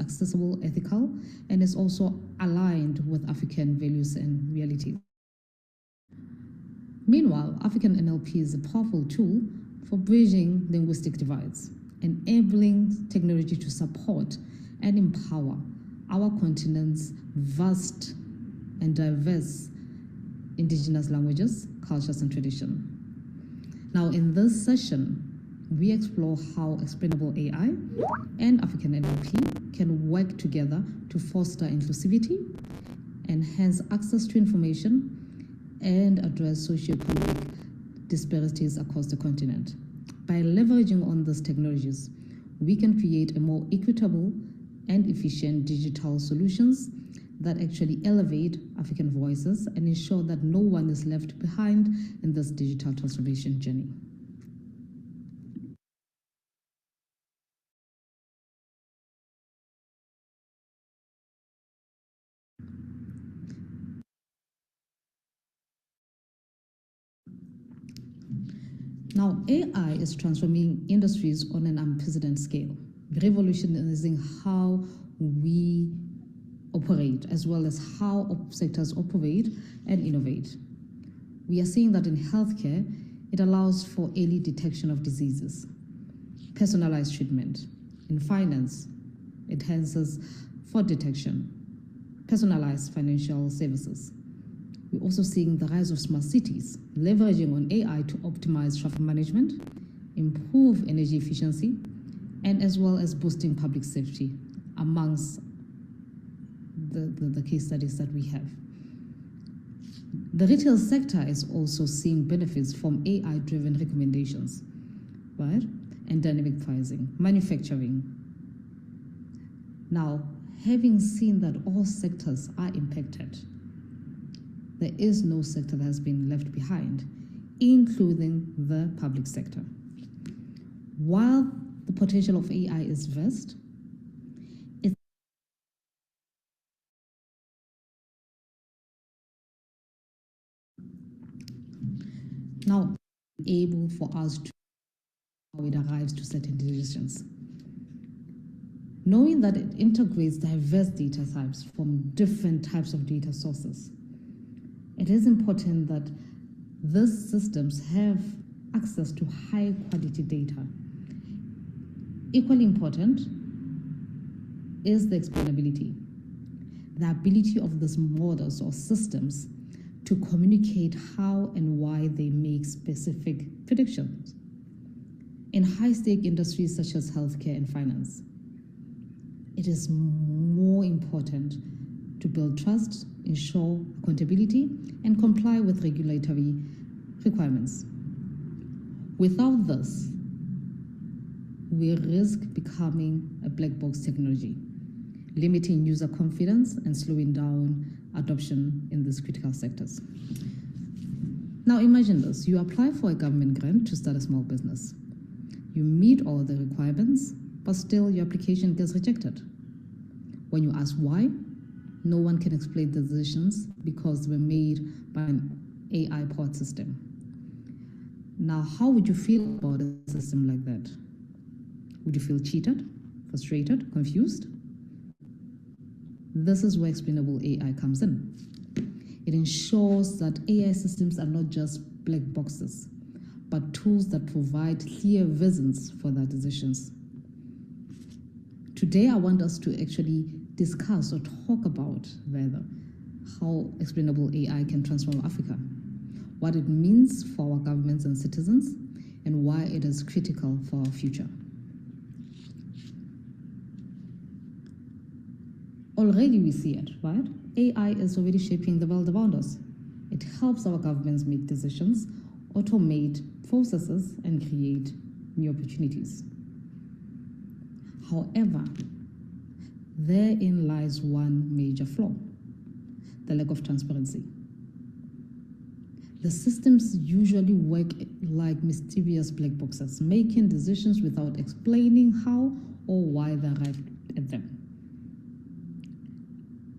accessible, ethical, and is also aligned with African values and realities. Meanwhile, African NLP is a powerful tool for bridging linguistic divides, enabling technology to support and empower our continent's vast and diverse indigenous languages, cultures, and tradition. Now, in this session, we explore how explainable AI and African NLP can work together to foster inclusivity, enhance access to information, and address socioeconomic disparities across the continent. By leveraging on these technologies, we can create a more equitable and efficient digital solutions that actually elevate African voices and ensure that no one is left behind in this digital transformation journey. Now, AI is transforming industries on an unprecedented scale, revolutionizing how we operate, as well as how sectors operate and innovate. We are seeing that in healthcare, it allows for early detection of diseases, personalized treatment. In finance, it enhances fraud detection, personalized financial services. We're also seeing the rise of smart cities, leveraging on AI to optimize traffic management, improve energy efficiency, and as well as boosting public safety, amongst the case studies that we have. The retail sector is also seeing benefits from AI-driven recommendations, right? And dynamic pricing, manufacturing. Now, having seen that all sectors are impacted, there is no sector that has been left behind, including the public sector. While the potential of AI is vast, it's now able for us to how it arrives to certain decisions. Knowing that it integrates diverse data types from different types of data sources, it is important that these systems have access to high quality data. Equally important is the explainability, the ability of these models or systems to communicate how and why they make specific predictions. In high-stake industries such as healthcare and finance, it is more important to build trust, ensure accountability, and comply with regulatory requirements. Without this, we risk becoming a black box technology, limiting user confidence and slowing down adoption in these critical sectors. Now imagine this, you apply for a government grant to start a small business. You meet all the requirements, but still your application gets rejected. When you ask why, no one can explain the decisions because they were made by an AI-powered system. Now, how would you feel about a system like that? Would you feel cheated, frustrated, confused? This is where explainable AI comes in. It ensures that AI systems are not just black boxes, but tools that provide clear reasons for their decisions. Today, I want us to actually discuss or talk about rather how explainable AI can transform Africa, what it means for our governments and citizens, and why it is critical for our future. Already we see it, right? AI is already shaping the world around us. It helps our governments make decisions, automate processes, and create new opportunities. However, therein lies one major flaw: the lack of transparency. The systems usually work like mysterious black boxes, making decisions without explaining how or why they arrived at them.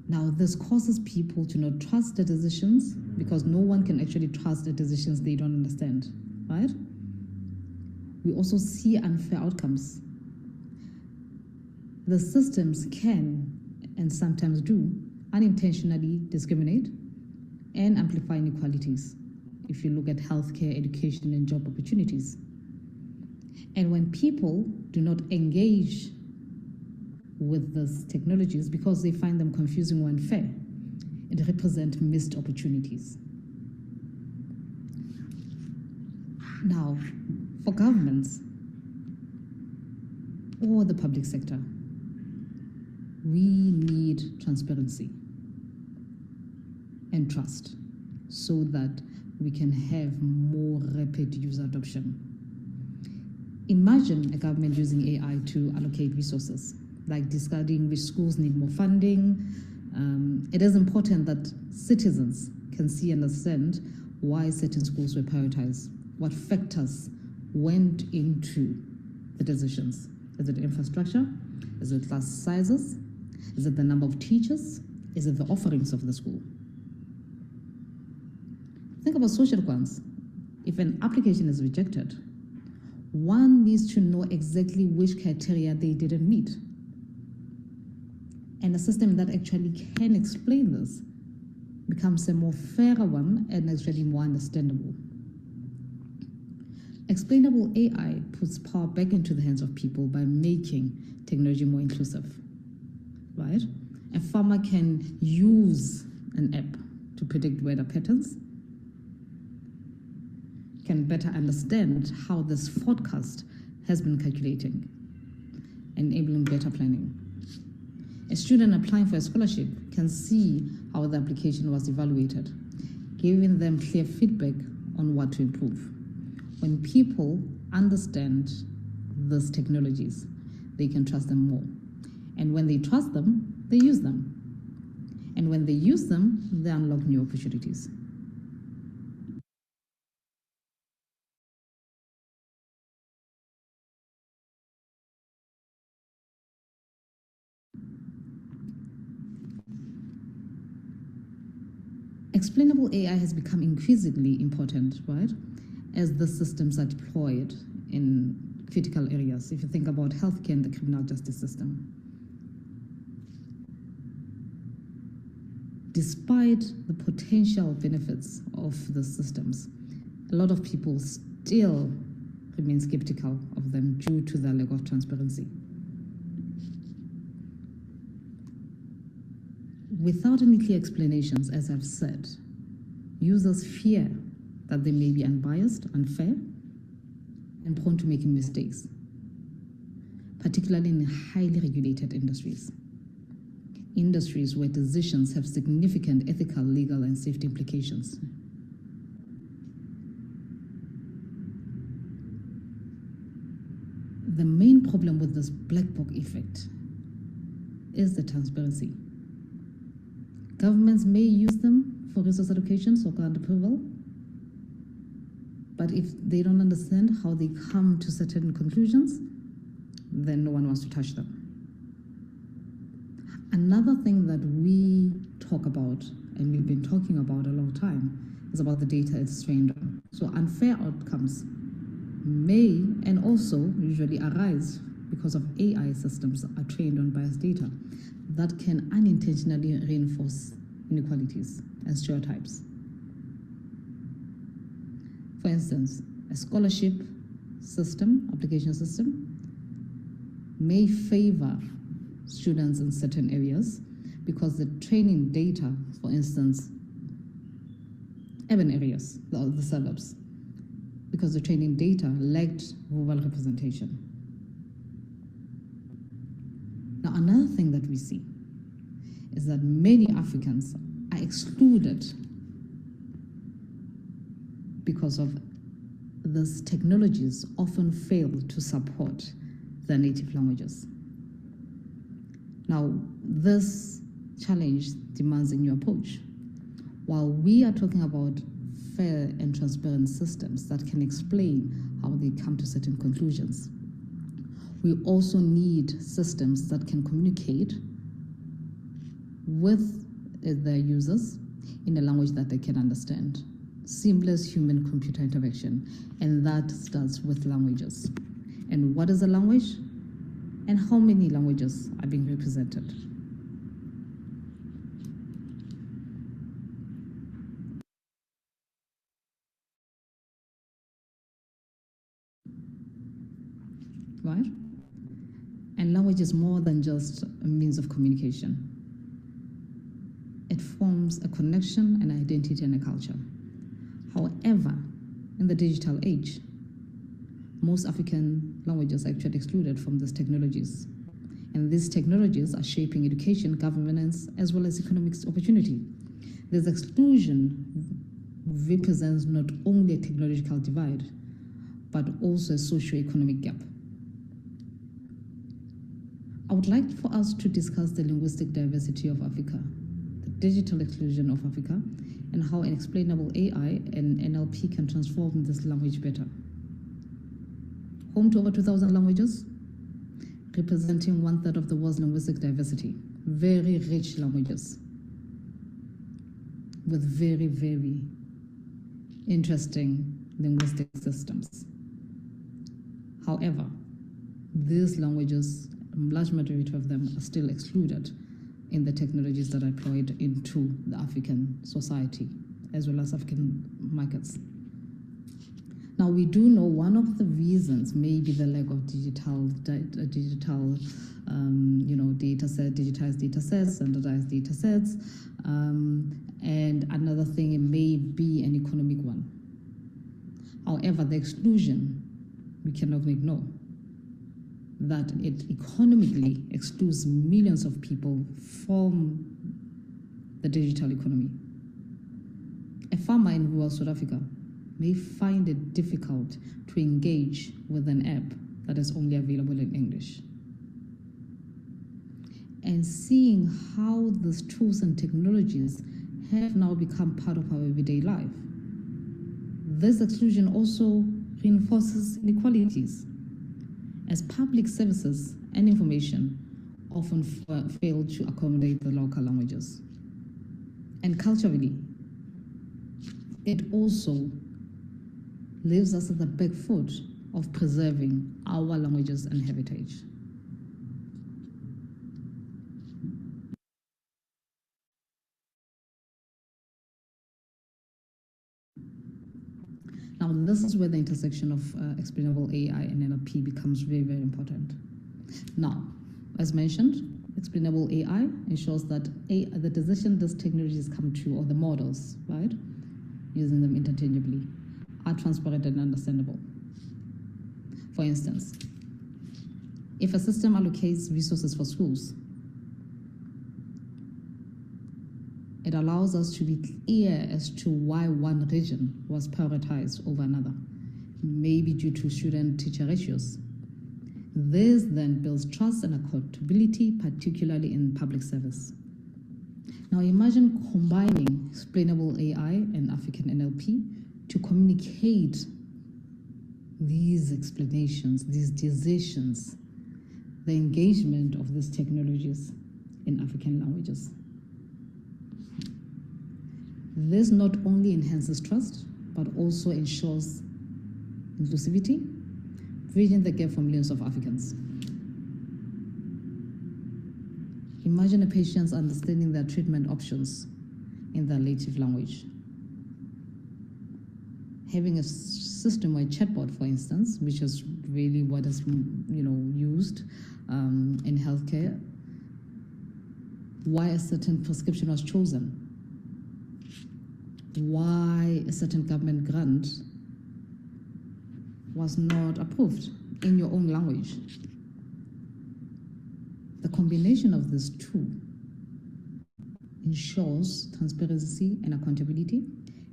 Now, this causes people to not trust the decisions because no one can actually trust the decisions they don't understand, right? We also see unfair outcomes. the systems can, and sometimes do, unintentionally discriminate and amplify inequalities. If you look at healthcare, education, and job opportunities. And when people do not engage with these technologies because they find them confusing or unfair, it represents missed opportunities. Now, for governments or the public sector, we need transparency and trust so that we can have more rapid user adoption. Imagine a government using AI to allocate resources, like deciding which schools need more funding. It is important that citizens can see and understand why certain schools were prioritized, what factors went into the decisions. Is it infrastructure? Is it class sizes? Is it the number of teachers? Is it the offerings of the school? Think about social grants. If an application is rejected, one needs to know exactly which criteria they didn't meet. And a system that actually can explain this becomes a more fairer one and actually more understandable. Explainable AI puts power back into the hands of people by making technology more inclusive, right? A farmer can use an app to predict weather patterns, can better understand how this forecast has been calculating, enabling better planning. A student applying for a scholarship can see how the application was evaluated, giving them clear feedback on what to improve. When people understand these technologies, they can trust them more. And when they trust them, they use them. And when they use them, they unlock new opportunities. Explainable AI has become increasingly important, right, as the systems are deployed in critical areas. If you think about healthcare and the criminal justice system. Despite the potential benefits of the systems, a lot of people still remain skeptical of them due to their lack of transparency. Without any clear explanations, as I've said, users fear that they may be unbiased, unfair, and prone to making mistakes, particularly in highly regulated industries. Industries where decisions have significant ethical, legal, and safety implications. The main problem with this black box effect is the transparency. Governments may use them for resource allocations or grant approval, but if they don't understand how they come to certain conclusions, then no one wants to touch them. Another thing that we talk about, and we've been talking about a long time, is about the data it's trained on. So unfair outcomes may and also usually arise because of AI systems are trained on biased data that can unintentionally reinforce inequalities and stereotypes. For instance, a scholarship system, application system, may favor students in certain areas because the training data, for instance, urban areas, the suburbs, because the training data lacked rural representation. Now, another thing that we see is that many Africans are excluded because of these technologies often fail to support their native languages. Now, this challenge demands a new approach. While we are talking about fair and transparent systems that can explain how they come to certain conclusions, we also need systems that can communicate with their users in a language that they can understand. Seamless human-computer interaction, and that starts with languages. And what is a language? and how many languages are being represented. Right? And language is more than just a means of communication. It forms a connection, an identity, and a culture. However, in the digital age, most African languages are actually excluded from these technologies. And these technologies are shaping education, governance, as well as economic opportunity. This exclusion represents not only a technological divide, but also a socio-economic gap. I would like for us to discuss the linguistic diversity of Africa, the digital exclusion of Africa, and how an explainable AI and NLP can transform this language better. Home to over 2,000 languages, representing 1/3 of the world's linguistic diversity. Very rich languages with very, very interesting linguistic systems. However, these languages, a large majority of them, are still excluded in the technologies that are deployed into the African society, as well as African markets. Now, we do know one of the reasons may be the lack of digitized data sets, standardized data sets, and another thing, it may be an economic one. However, the exclusion, we cannot ignore that it economically excludes millions of people from the digital economy. A farmer in rural South Africa may find it difficult to engage with an app that is only available in English. And seeing how these tools and technologies have now become part of our everyday life, this exclusion also reinforces inequalities, as public services and information often fail to accommodate the local languages. And culturally, it also leaves us at the back foot of preserving our languages and heritage. Now, this is where the intersection of explainable AI and NLP becomes very, very important. Now, as mentioned, explainable AI ensures that the decision these technologies come to, or the models, right, using them interchangeably, are transparent and understandable. For instance, if a system allocates resources for schools, it allows us to be clear as to why one region was prioritized over another, maybe due to student-teacher ratios. This then builds trust and accountability, particularly in public service. Now imagine combining explainable AI and African NLP to communicate these explanations, these decisions, the engagement of these technologies in African languages. This not only enhances trust, but also ensures inclusivity, bridging the gap for millions of Africans. Imagine a patient understanding their treatment options in their native language. Having a system or a chatbot, for instance, which is really what is used in healthcare, why a certain prescription was chosen, why a certain government grant was not approved in your own language. The combination of these two ensures transparency and accountability,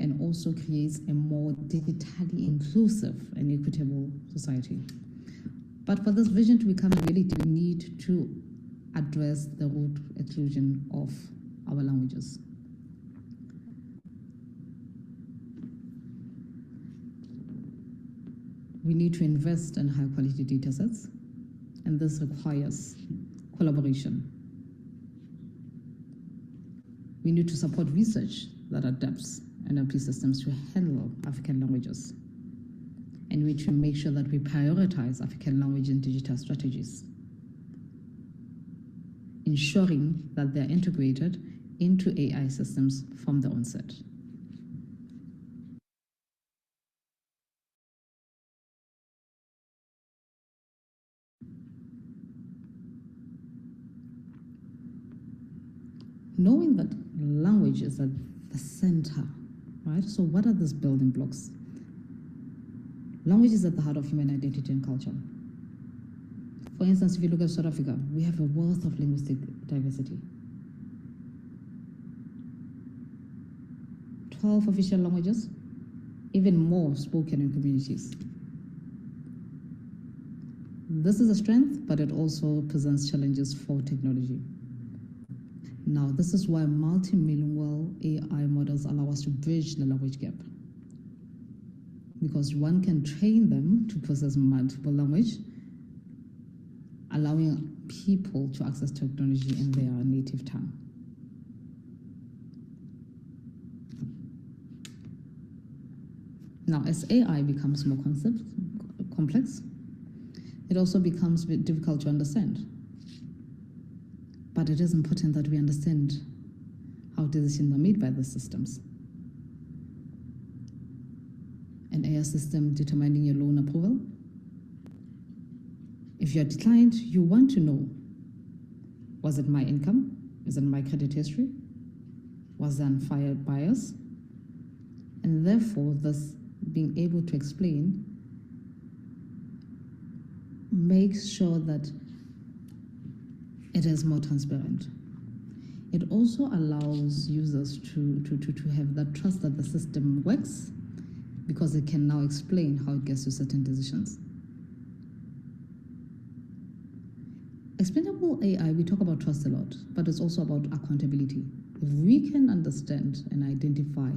and also creates a more digitally inclusive and equitable society. But for this vision to become a reality, we need to address the root exclusion of our languages. We need to invest in high quality data sets, and this requires collaboration. We need to support research that adapts NLP systems to handle African languages. And we need to make sure that we prioritize African language and digital strategies. ensuring that they're integrated into AI systems from the onset. Knowing that language is at the center, right? So what are these building blocks? Language is at the heart of human identity and culture. For instance, if you look at South Africa, we have a wealth of linguistic diversity. 12 official languages, even more spoken in communities. This is a strength, but it also presents challenges for technology. Now, this is why multilingual AI models allow us to bridge the language gap. Because one can train them to process multiple language, allowing people to access technology in their native tongue. Now, as AI becomes more complex, it also becomes a bit difficult to understand. But it is important that we understand how decisions are made by the systems. An AI system determining your loan approval. If you're declined, you want to know, was it my income? Is it my credit history? Was there unfair bias? And therefore, this being able to explain makes sure that it is more transparent. It also allows users to have that trust that the system works, because it can now explain how it gets to certain decisions. Explainable AI, we talk about trust a lot, but it's also about accountability. If we can understand and identify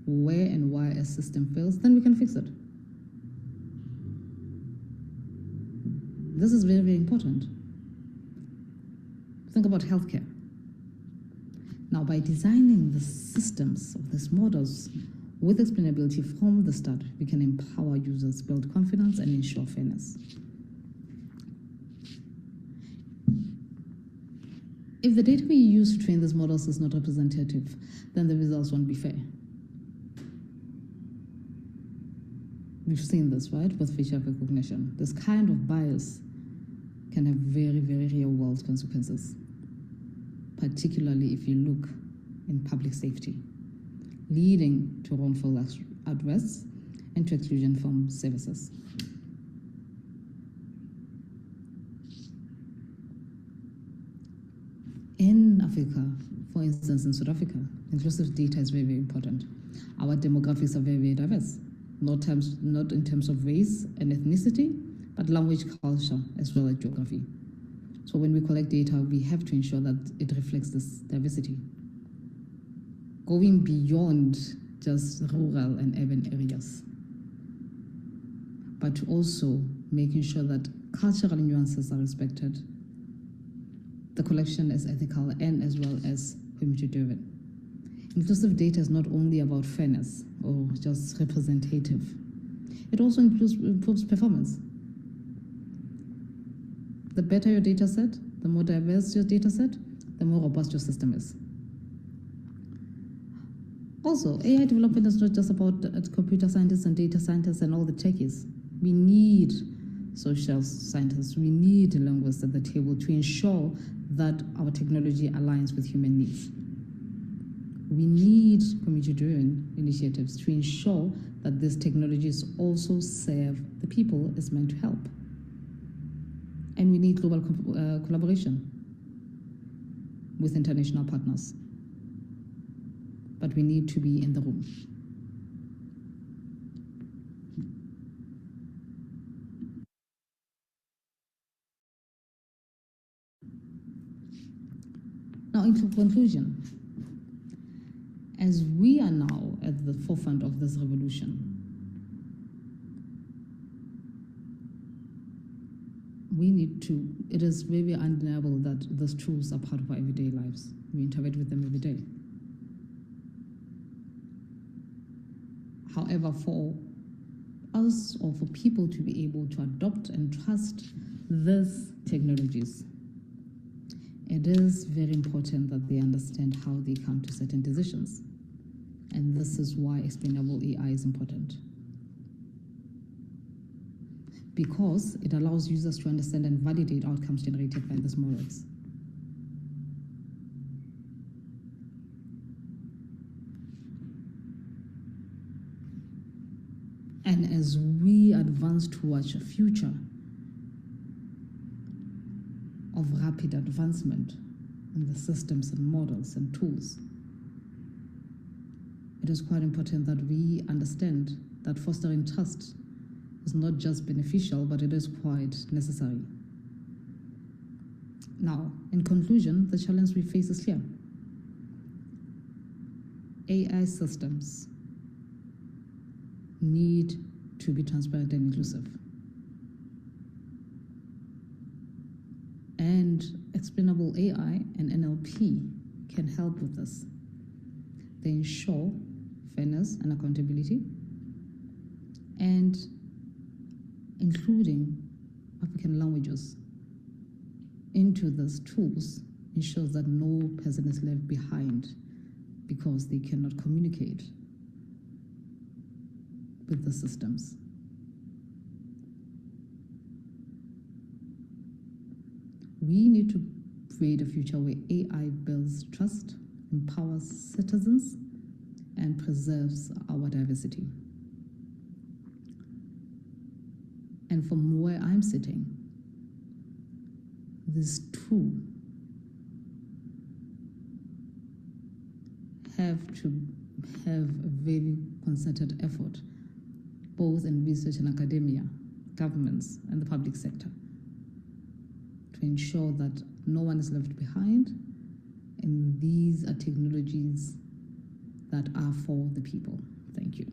where and why a system fails, then we can fix it. This is very, very important. Think about healthcare. Now, by designing the systems of these models with explainability from the start, we can empower users, build confidence, and ensure fairness. If the data we use to train these models is not representative, then the results won't be fair. We've seen this, right, with facial recognition. This kind of bias can have very, very real-world consequences, particularly if you look in public safety, leading to wrongful arrests and to exclusion from services. In Africa, for instance, in South Africa, inclusive data is very, very important. Our demographics are very, very diverse, not in terms of race and ethnicity, but language, culture, as well as geography. So when we collect data, we have to ensure that it reflects this diversity, going beyond just rural and urban areas, but also making sure that cultural nuances are respected, the collection is ethical, and as well as community-driven. Inclusive data is not only about fairness or just representative. It also improves performance. The better your data set, the more diverse your data set, the more robust your system is. Also, AI development is not just about computer scientists and data scientists and all the techies. We need social scientists, we need linguists at the table to ensure that our technology aligns with human needs. We need community-driven initiatives to ensure that these technologies also serve the people it's meant to help. And we need global collaboration with international partners. But we need to be in the room. Now, in conclusion, as we are now at the forefront of this revolution, it is very undeniable that these tools are part of our everyday lives. We interact with them every day. However, for us or for people to be able to adopt and trust these technologies, it is very important that they understand how they come to certain decisions. And this is why explainable AI is important. Because it allows users to understand and validate outcomes generated by these models. And as we advance towards a future of rapid advancement in the systems and models and tools, it is quite important that we understand that fostering trust is not just beneficial, but it is quite necessary. Now, in conclusion, the challenge we face is clear. AI systems need to be transparent and inclusive. And explainable AI and NLP can help with this. They ensure fairness and accountability, and including African languages into these tools ensures that no person is left behind because they cannot communicate with the systems. We need to create a future where AI builds trust, empowers citizens, and preserves our diversity. And from where I'm sitting, these two have to have a very concerted effort, both in research and academia, governments, and the public sector, to ensure that no one is left behind, and these are technologies that are for the people. Thank you.